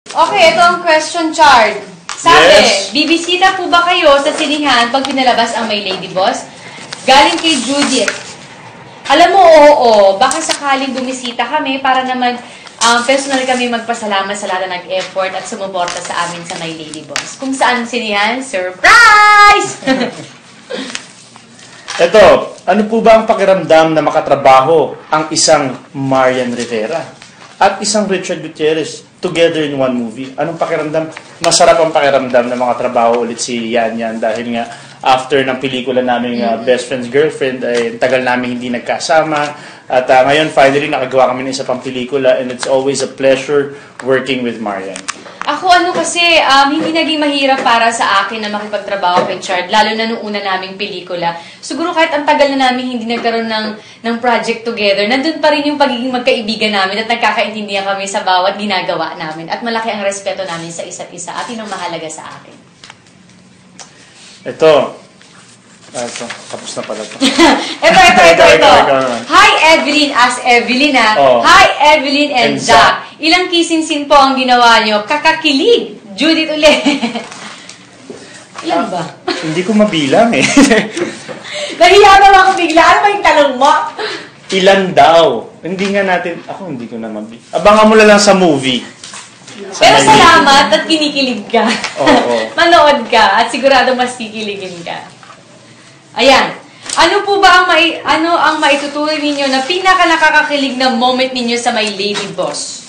Okay, ito ang question chart. Sabi, Yes. bibisita po ba kayo sa sinihan pag pinalabas ang My Lady Boss? Galing kay Judith. Alam mo, oo, baka sakaling bumisita kami para naman personal kami magpasalamat sa lahat na nag-effort at sumuporta sa amin sa My Lady Boss. Kung saan sinihan, surprise! Ito, ano po ba ang pakiramdam na makatrabaho ang isang Marian Rivera at isang Richard Gutierrez together in one movie? Anong pakiramdam? Masarap ang pakiramdam na makatrabaho ulit si Yan dahil nga after ng pelikula naming Best Friend's Girlfriend ay tagal namin hindi nagkasama at ngayon finally nakagawa kami ng isa pang pelikula and it's always a pleasure working with Marian. Ako kasi, hindi naging mahirap para sa akin na makipagtrabaho kay Chard, lalo na nung una naming pelikula. Siguro kahit ang tagal na namin hindi nagkaroon ng project together, nandun pa rin yung pagiging magkaibigan namin at nagkakaintindihan kami sa bawat ginagawa namin. At malaki ang respeto namin sa isa't isa at yun ang mahalaga sa akin. Ito, tapos na pala ito. ito. Hi, Evelyn. As Evelyn, Oh. Hi, Evelyn and And Zach. Ilang kissing po ang ginawa nyo? Kakakilig. Judith ulit. Ilan ba? Hindi ko mabilang eh. Nahiya naman ako bigla. Ano ba yung tanong mo? Ilan daw? Hindi nga natin, ako hindi ko na mabilang. Abangan mo na lang sa movie. Pero salamat at kinikilig ka. Oo. Manood ka at sigurado mas kikiligin ka. Ayan. Ano po ba ang maitutuloy ninyo na pinaka-nakakakilig na moment ninyo sa My Lady Boss?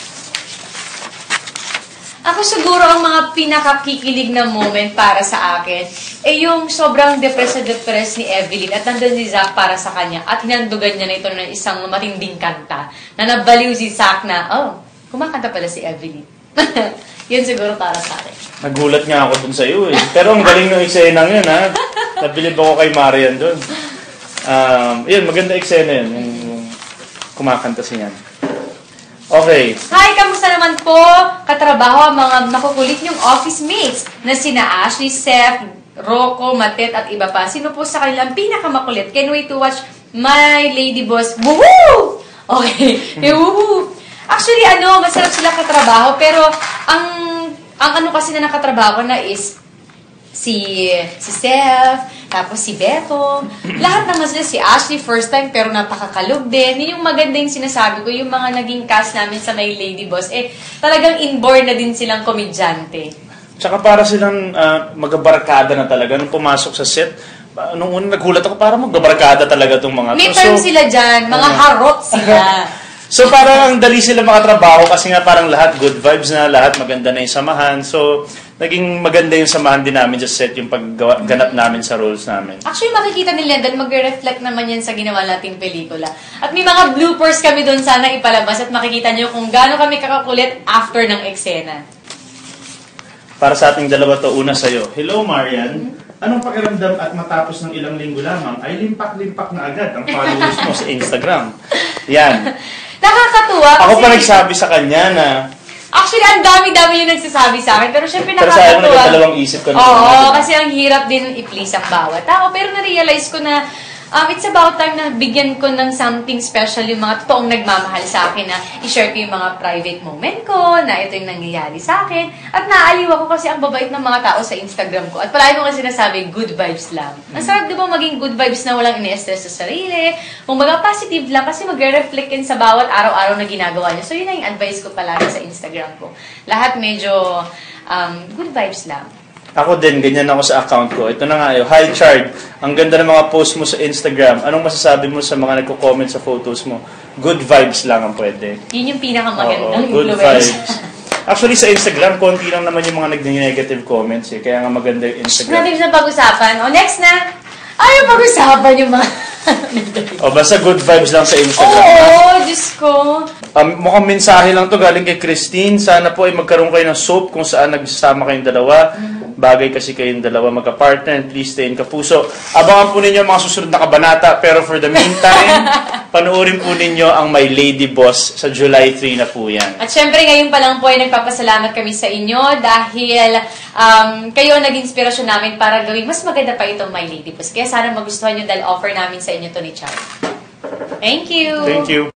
Ako siguro ang mga pinakakikilig na moment para sa akin yung sobrang depressed ni Evelyn at nandun si Zach para sa kanya at hinandugan niya na ito ng isang matinding kanta na nabaliw si Zach na, kumakanta pala si Evelyn. Yun siguro para sa akin. Nagulat nga ako dun sa iyo eh. Pero ang galing ng eksenang yun ha. Nabilib ako kay Marian dun. Yun, maganda eksena yun. Yung kumakanta siya yan. Okay. Hi, kamusta naman po? Katrabaho ang mga makukulit niyong office mates na sina Ashley, Seth, Rocco, Matet at iba pa. Sino po sa kanilang pinakamakulit? Can't wait to watch My Lady Boss. Woohoo! Okay. Woohoo! Actually, masarap sila katrabaho, pero ang kasi na nakatrabaho na is si Seth, tapos si Beto. Lahat naman sila, si Ashley, first time, pero napakakalog din. Yun yung maganda yung sinasabi ko, yung mga naging cast namin sa My Lady Boss, talagang inborn na din silang komedyante. Tsaka para silang magabarkada na talaga. Nung pumasok sa set, nung una nagulat ako, parang magabarkada talaga itong mga May term sila dyan, mga harot sila. So parang ang dali sila makatrabaho kasi nga parang lahat good vibes na, lahat maganda na yung samahan. So naging maganda yung samahan din namin sa set, yung pagganap namin sa roles namin. Actually, makikita nila doon, mag-reflect naman yan sa ginawa nating pelikula. At may mga bloopers kami doon sana ipalabas at makikita nyo kung gaano kami kakakulit after ng eksena. Para sa ating dalawa to, una sa'yo. Hello, Marian. Anong pakiramdam at matapos ng ilang linggo lamang ay limpak-limpak na agad ang followers mo sa Instagram? Yan. Nakakatuwa kasi... Ako pa nagsabi sa kanya na... Actually, ang dami-dami yung nagsasabi sa akin. Pero syempre Pero nakakatuwa. sa akin, nagdalawang isip ko na. Oo, kasi ang hirap din i-please ang bawat tao. Pero na-realize ko na it's about time na bigyan ko ng something special yung mga totoong nagmamahal sa akin na i-share ko yung mga private moment ko, na ito yung nangyayari sa akin. At naaliw ako kasi ang babait ng mga tao sa Instagram ko. At palagi ko kasi sinasabi, good vibes lang. Ang sarap di ba maging good vibes na walang ini-stress sa sarili. Kung baga positive lang kasi magre-reflect yan sa bawat araw-araw na ginagawa niyo. So yun na yung advice ko palagi sa Instagram ko. Lahat medyo good vibes lang. Ako din, ganyan ako sa account ko. Ito na nga yun. Hi, Chard. Ang ganda ng mga post mo sa Instagram. Anong masasabi mo sa mga nagko-comment sa photos mo? Good vibes lang ang pwede. Yun yung pinakamagandang good influence. vibes. Actually, sa Instagram, konti lang naman yung mga nag-negative comments. Kaya nga maganda yung Instagram. Natin na pag-usapan. Next na. Ayaw pag-usapan yung mga... basta good vibes lang sa Instagram. Oo, Diyos ko. Mukhang mensahe lang to galing kay Christine. Sana po ay magkaroon kayo ng soap kung saan nagsasama kayong dalawa. Bagay kasi kayong dalawa magka-partner and please stay in Kapuso. Abangan po ninyo mga susunod na kabanata. Pero for the meantime, panoorin po ninyo ang My Lady Boss sa July 3 na po yan. At syempre ngayon pa lang po ay nagpapasalamat kami sa inyo dahil kayo ang naging inspirasyon namin para gawin mas maganda pa itong My Lady Boss. Kaya sana magustuhan nyo dahil offer namin sa inyo to ni Char. Thank you! Thank you!